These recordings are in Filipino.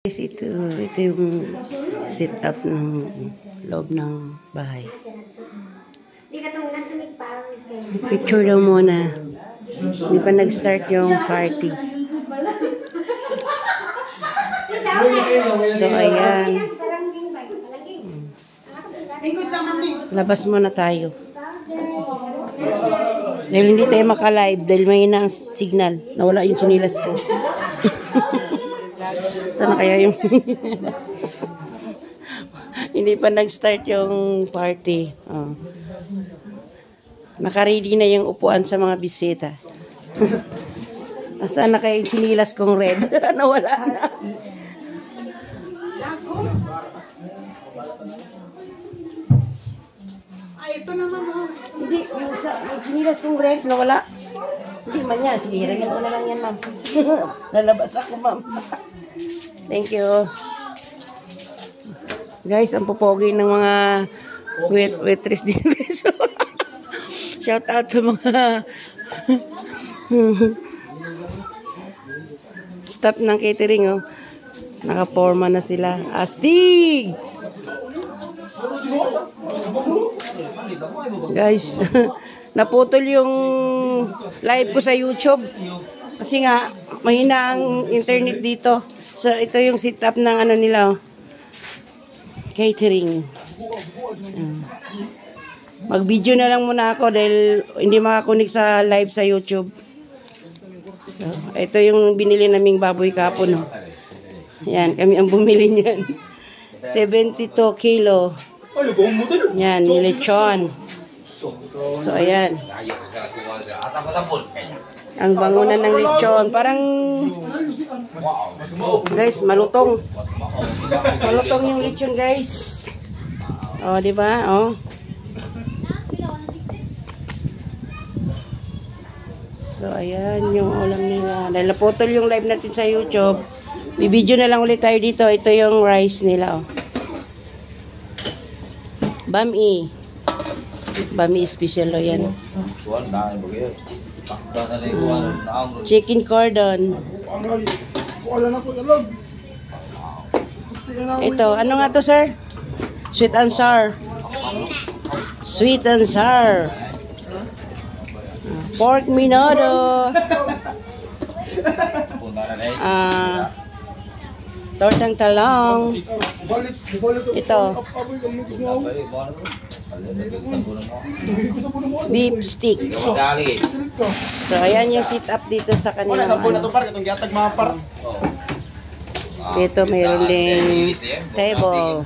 Ito yung sit-up ng loob ng bahay. Picture daw muna. Hindi pa nag-start yung party. So, ayan. Labas muna tayo. Dahil hindi tayo maka-live dahil may na ang signal. Nawala yung sinilas ko. Sana kaya yung hindi pa nag-start yung party. Oh. Naka-ready na yung upuan sa mga bisita. Nasaan na kaya yung sinilas kong red? Nawala na. Ay, ito naman oh. Hindi, yung sinilas kong red, nawala. Hindi man yan. Sige, hiragyan ko na lang yan, ma'am. Lalabas ako, ma'am. Thank you. Guys, ang pupogi ng mga waitress dito. Shout out sa mga staff ng catering, oh. Naka-forma na sila. Astig! Guys, naputol yung live ko sa YouTube. Kasi nga, mahina ang internet dito. So, ito yung setup ng ano nila, oh. Catering. Mag-video na lang muna ako dahil hindi makakunik sa live sa YouTube. So, ito yung binili naming baboy kapon, oh. Yan, kami ang bumili niyan. 72 kilo. Yan, nilechon. So, ayan. Ang bangunan ng lechon. Parang, guys, malutong. Malutong yung lechon, guys. O, diba? O. So, ayan yung ulam nila. Dahil naputol yung live natin sa YouTube, bibidyo na lang ulit tayo dito. Ito yung rice nila, o. Bami. Bami special, o yan. Chicken cordon. Ito, ano nga to, sir? Sweet and sour. Sweet and sour. Pork minado. Tortang talong. Ito. Beef stick. So, ayan yung sit up dito sa kanilang dito mayroon ding table.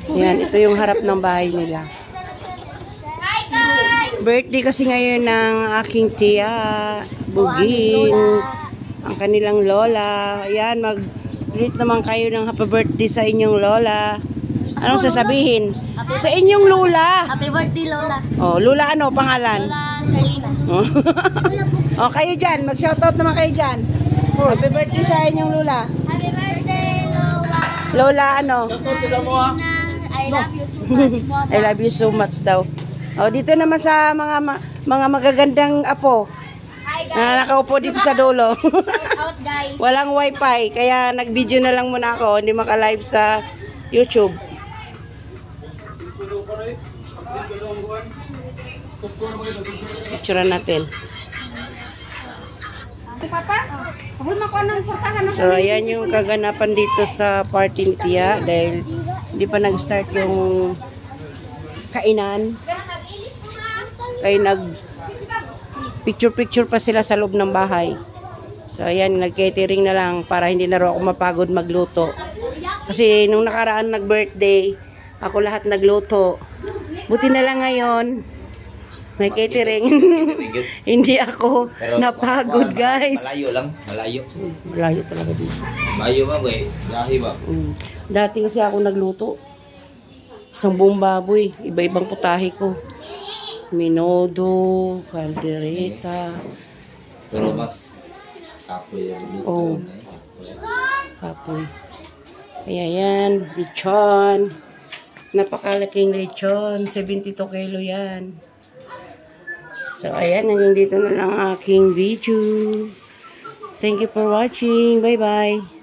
Ayan, ito yung harap ng bahay nila. Birthday kasi ngayon ng aking tiya, Buging, ang kanilang lola. Ayan, mag-greet naman kayo ng happy birthday sa inyong lola. Anong sasabihin? Sa inyong lola. Happy birthday, Lola. Oh, lola ano, pangalan? Lola Sharlina. Oh, kayo dyan. Mag-shoutout naman kayo dyan. Happy birthday sa inyong lola. Happy birthday, Lola. Lola ano? I love you so much. I love you so much daw. Oh, dito naman sa mga magagandang apo. Hi, guys. Na nakaupo dito sa dulo. Shout out, guys. Walang wifi, kaya nag-video na lang muna ako, hindi maka-live sa YouTube. Picture natin. Papa, So, ayan yung kaganapan dito sa party ni Tia dahil hindi pa nag-start yung kainan. Kaya picture-picture pa sila sa loob ng bahay. So, ayan, nag-catering na lang para hindi na rin ako mapagod magluto. Kasi nung nakaraan nag-birthday, ako lahat nagluto. Buti na lang ngayon, may catering. Hindi ako napagod, guys. Malayo lang, malayo. Malayo talaga dito. Malayo ba, güey? Lahi ba? Dati kasi ako nagluto. Isang buong baboy, iba-ibang putahe ko. Minodo, caldereta. Pero mas kapoy yung luto. Oh. Kapoy. Kaya yan, lechon. Napakalaking lechon, 72 kilo yan. So, ayan, hanggang dito na lang ang aking video. Thank you for watching. Bye-bye.